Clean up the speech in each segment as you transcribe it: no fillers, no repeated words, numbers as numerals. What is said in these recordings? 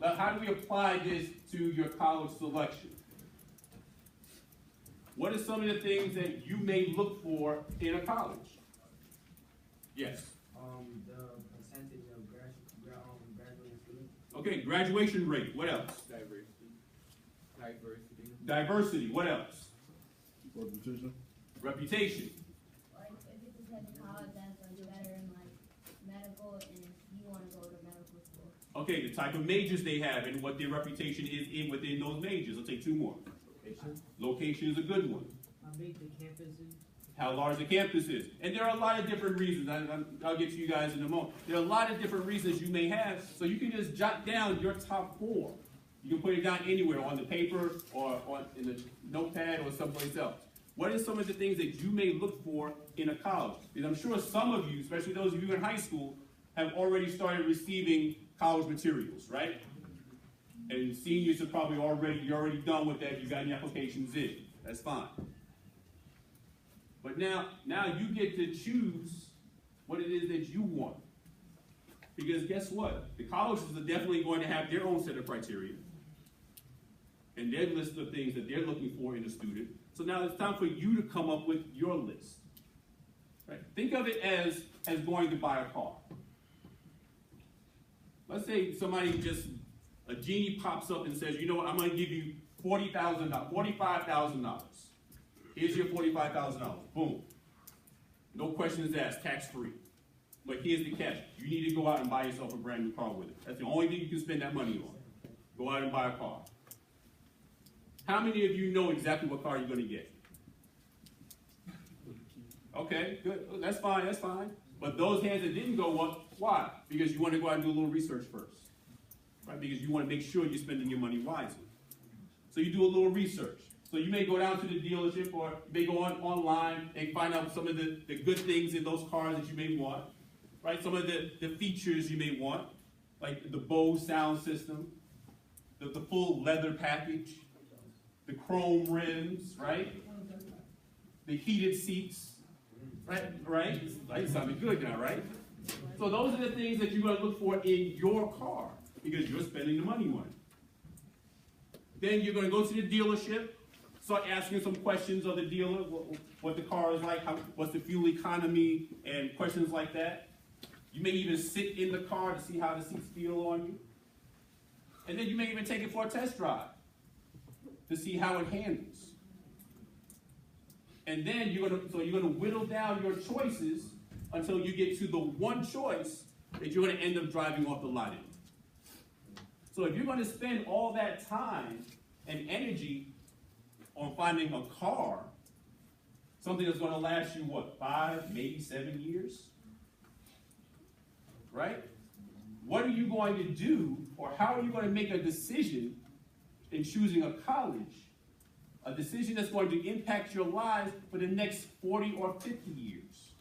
How do we apply this to your college selection? What are some of the things that you may look for in a college? Yes. The percentage of graduating students. Okay, graduation rate. What else? Diversity. What else? Reputation. Like, if it's a type of college that's like better in like medical, and if you want to go to medical school. Okay, the type of majors they have and what their reputation is within those majors. I'll take two more. Location is a good one. How big the campus is. How large the campus is. And there are a lot of different reasons. I'll get to you guys in a moment. There are a lot of different reasons you may have, so you can just jot down your top 4. You can put it down anywhere, on the paper or in the notepad or someplace else. What are some of the things that you may look for in a college? Because I'm sure some of you, especially those of you in high school, have already started receiving college materials, right? And seniors are probably you're already done with that. You got your applications in. That's fine. But now you get to choose what it is that you want. Because guess what? The colleges are definitely going to have their own set of criteria and their list of things that they're looking for in a student. So now it's time for you to come up with your list. Right? Think of it as going to buy a car. Let's say a genie pops up and says, you know what, I'm going to give you $45,000. Here's your $45,000. Boom. No questions asked, tax-free. But here's the catch. You need to go out and buy yourself a brand new car with it. That's the only thing you can spend that money on. Go out and buy a car. How many of you know exactly what car you're going to get? Okay, good. That's fine, that's fine. But those hands that didn't go up, why? Because you want to go out and do a little research first. Right? Because you want to make sure you're spending your money wisely. So you do a little research. So you may go down to the dealership, or you may go online and find out some of the good things in those cars that you may want. Right? Some of the features you may want, like the Bose sound system, the full leather package, the chrome rims, right? The heated seats, right? Right? Right? Sounding good now, right? So those are the things that you're going to look for in your car because you're spending the money on it. Then you're going to go to the dealership, start asking some questions of the dealer, what the car is like, what's the fuel economy, and questions like that. You may even sit in the car to see how the seats feel on you. And then you may even take it for a test drive to see how it handles. And then you're going to whittle down your choices until you get to the one choice that you're going to end up driving off the lot in. So if you're going to spend all that time and energy on finding a car, something that's going to last you, what, 5, maybe 7 years? Right? What are you going to do, or how are you going to make a decision in choosing a college, a decision that's going to impact your lives for the next 40 or 50 years?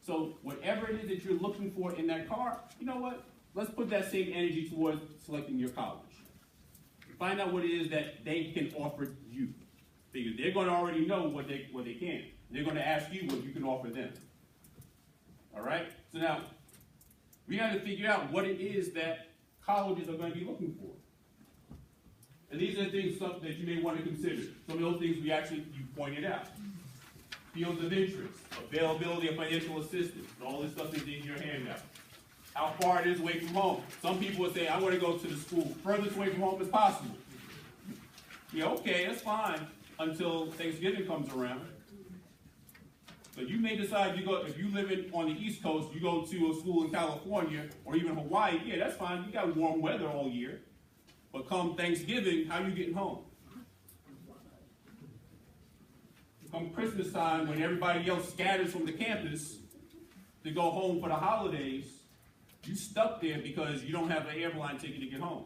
So whatever it is that you're looking for in that car, you know what? Let's put that same energy towards selecting your college. Find out what it is that they can offer you. Because they're going to already know what they can. They're going to ask you what you can offer them. All right? So now, we got to figure out what it is that colleges are going to be looking for. And these are the things that you may want to consider. Some of those things you pointed out. Fields of interest, availability of financial assistance, and all this stuff is in your handout. How far it is away from home. Some people would say, I want to go to the school furthest away from home as possible. Yeah, okay, that's fine until Thanksgiving comes around. So you may decide if you live on the East Coast, you go to a school in California or even Hawaii, yeah, that's fine. You got warm weather all year. But come Thanksgiving, how are you getting home? Come Christmas time, when everybody else scatters from the campus to go home for the holidays, you stuck there because you don't have an airline ticket to get home.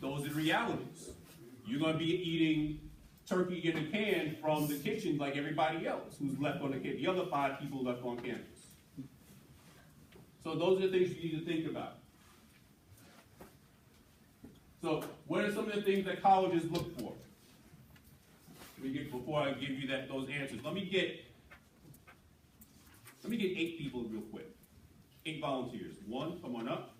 Those are the realities. You're going to be eating turkey in a can from the kitchen like everybody else who's left on the other 5 people left on campus. So those are the things you need to think about. So what are some of the things that colleges look for? Before I give you those answers, let me get 8 people real quick. 8 volunteers. 1, come on up.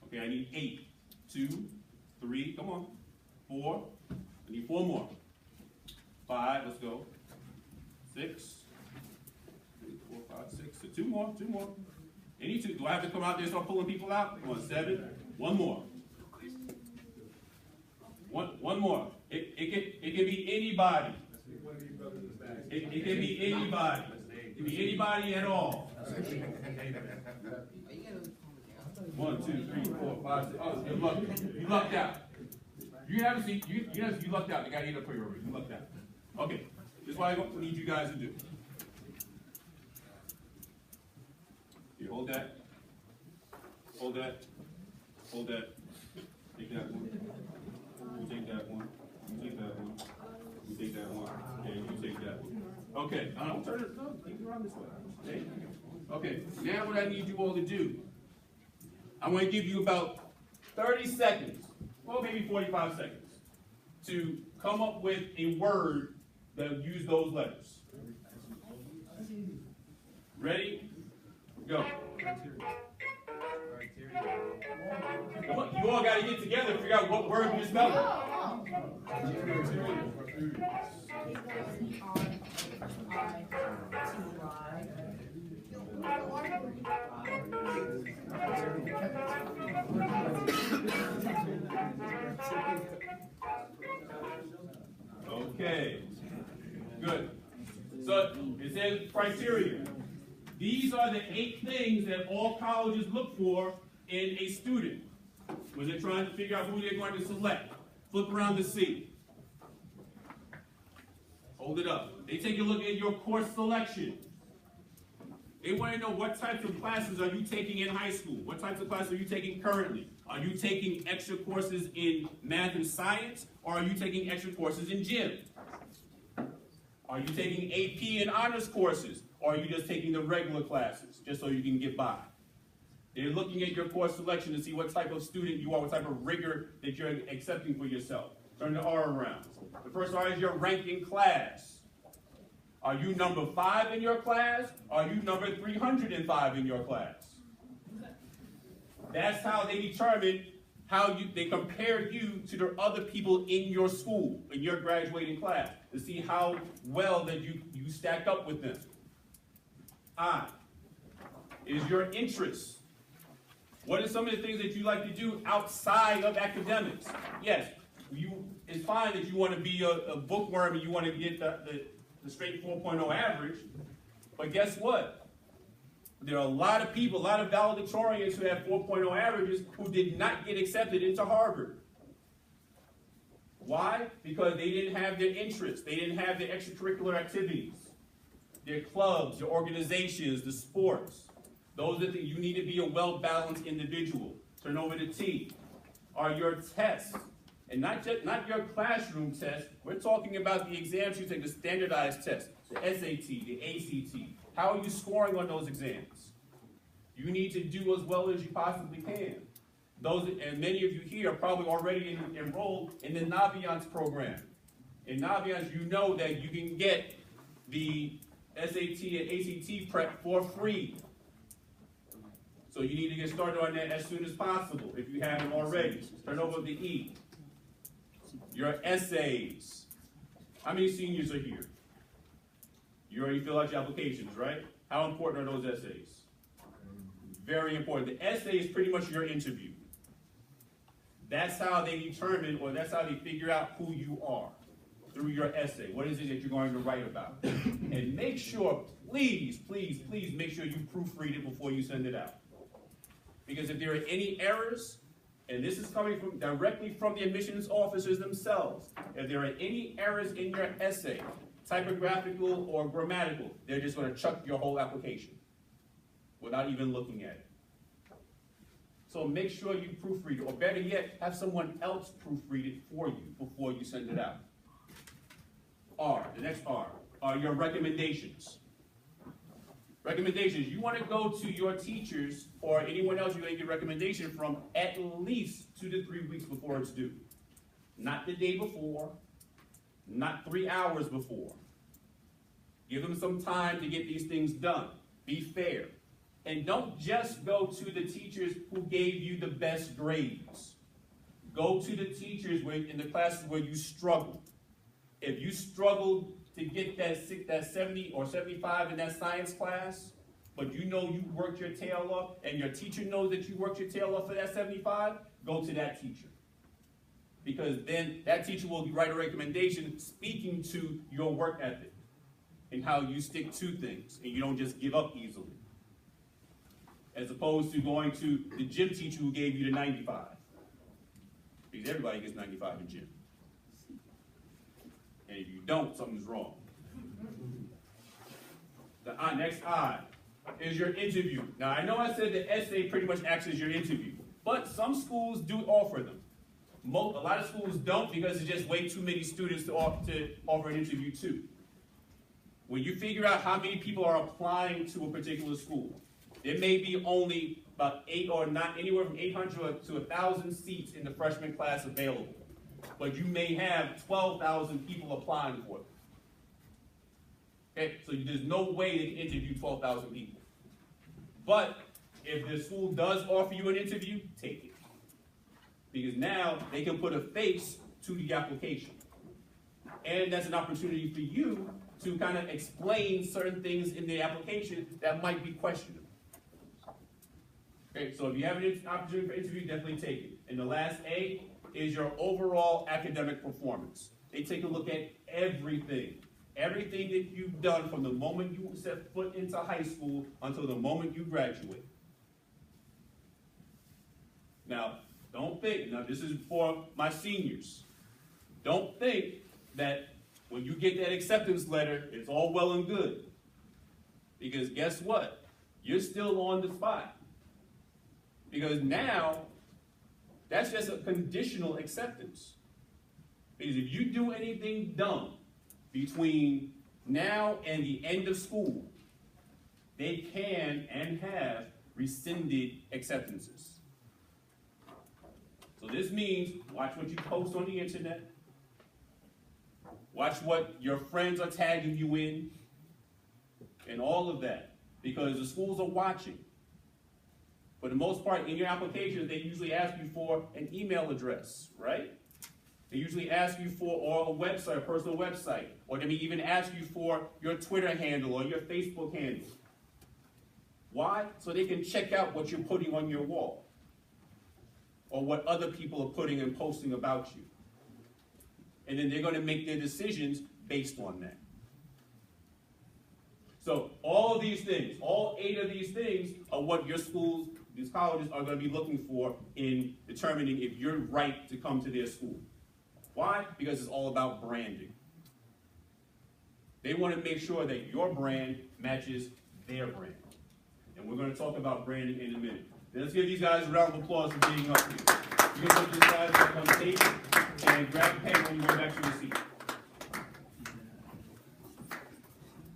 Okay, I need 8. 2, 3, come on. 4, I need 4 more. 5, let's go. 6, 3, 4, 5, 6. So 2 more, 2 more. Any 2. Do I have to come out there and start pulling people out? Come on, 7. 1 more. One more. It can be anybody. It can be anybody. It can be anybody at all. 1, 2, 3, 4, 5, 6. Oh, you lucked out. You haven't seen. You lucked out. The guy ate up for you already. You lucked out. Okay. This is what I need you guys to do. You hold that. Hold that. Hold that. Take that one. You take that one. You take that one. You take that one. Okay, you take that one. Okay. Don't turn it. No, take it around this way. Okay. Now what I need you all to do, I'm going to give you about 30 seconds, well maybe 45 seconds, to come up with a word that will use those letters. Ready? Go. Come on, you all got to get together and figure out what word you're spelling. Okay, good. So it says criteria. These are the 8 things that all colleges look for in a student when they're trying to figure out who they're going to select. Flip around to see. Hold it up. They take a look at your course selection. They want to know what types of classes are you taking in high school? What types of classes are you taking currently? Are you taking extra courses in math and science, or are you taking extra courses in gym? Are you taking AP and honors courses, or are you just taking the regular classes, just so you can get by? They're looking at your course selection to see what type of student you are, what type of rigor that you're accepting for yourself. Turn the R around. The first R is your rank in class. Are you number 5 in your class? Are you number 305 in your class? That's how they determine how they compare you to the other people in your school, in your graduating class, to see how well that you stack up with them. I is your interest. What are some of the things that you like to do outside of academics? Yes, it's fine that you want to be a bookworm and you want to get the straight 4.0 average, but guess what? There are a lot of people, a lot of valedictorians who have 4.0 averages who did not get accepted into Harvard. Why? Because they didn't have their interests. They didn't have their extracurricular activities, their clubs, their organizations, the sports. Those are you need to be a well-balanced individual. Turn over to T. Are your tests, and not your classroom tests. We're talking about the exams you take, the standardized tests, the SAT, the ACT. How are you scoring on those exams? You need to do as well as you possibly can. And many of you here are probably already enrolled in the Naviance program. In Naviance, you know that you can get the SAT and ACT prep for free. So you need to get started on that as soon as possible if you haven't already. Turn over to E. Your essays. How many seniors are here? You already fill out your applications, right? How important are those essays? Very important. The essay is pretty much your interview. That's how they determine, or that's how they figure out who you are, through your essay. What is it that you're going to write about? And make sure, please, please, please make sure you proofread it before you send it out. Because if there are any errors, and this is coming directly from the admissions officers themselves, if there are any errors in your essay, typographical or grammatical, they're just going to chuck your whole application without even looking at it. So make sure you proofread it, or better yet, have someone else proofread it for you before you send it out. R, the next R, are your recommendations. Recommendations, you want to go to your teachers or anyone else you're going to get recommendation from at least 2 to 3 weeks before it's due. Not the day before, not 3 hours before. Give them some time to get these things done. Be fair. And don't just go to the teachers who gave you the best grades. Go to the teachers in the classes where you struggled. If you struggled to get that 70 or 75 in that science class, but you know you worked your tail off, and your teacher knows that you worked your tail off for that 75, go to that teacher. Because then that teacher will write a recommendation speaking to your work ethic and how you stick to things and you don't just give up easily. As opposed to going to the gym teacher who gave you the 95. Because everybody gets 95 in gym. And if you don't, something's wrong. The next I is your interview. Now, I know I said the essay pretty much acts as your interview, but some schools do offer them. A lot of schools don't because there's just way too many students to offer an interview to. When you figure out how many people are applying to a particular school, there may be only about 8 or 9, anywhere from 800 to 1,000 seats in the freshman class available. But you may have 12,000 people applying for it. Okay, so there's no way they can interview 12,000 people. But if the school does offer you an interview, take it. Because now they can put a face to the application. And that's an opportunity for you to kind of explain certain things in the application that might be questionable. Okay, so if you have an opportunity for interview, definitely take it. And the last A is your overall academic performance. They take a look at everything. Everything that you've done from the moment you set foot into high school until the moment you graduate. Now, don't think, now this is for my seniors. Don't think that when you get that acceptance letter, it's all well and good. Because guess what? You're still on the spot. Because now, that's just a conditional acceptance. Because if you do anything dumb between now and the end of school, they can and have rescinded acceptances. So this means watch what you post on the internet. Watch what your friends are tagging you in. And all of that. Because the schools are watching. For the most part, in your application, they usually ask you for an email address, right? They usually ask you for or a website, a personal website. Or they may even ask you for your Twitter handle or your Facebook handle. Why? So they can check out what you're putting on your wall. Or what other people are putting and posting about you. And then they're going to make their decisions based on that. So all of these things, all 8 of these things are what your schools, these colleges are going to be looking for in determining if you're right to come to their school. Why? Because it's all about branding. They want to make sure that your brand matches their brand. And we're going to talk about branding in a minute. Let's give these guys a round of applause for being up here. You can put these guys up on stage and grab a pen when you go back to your seat.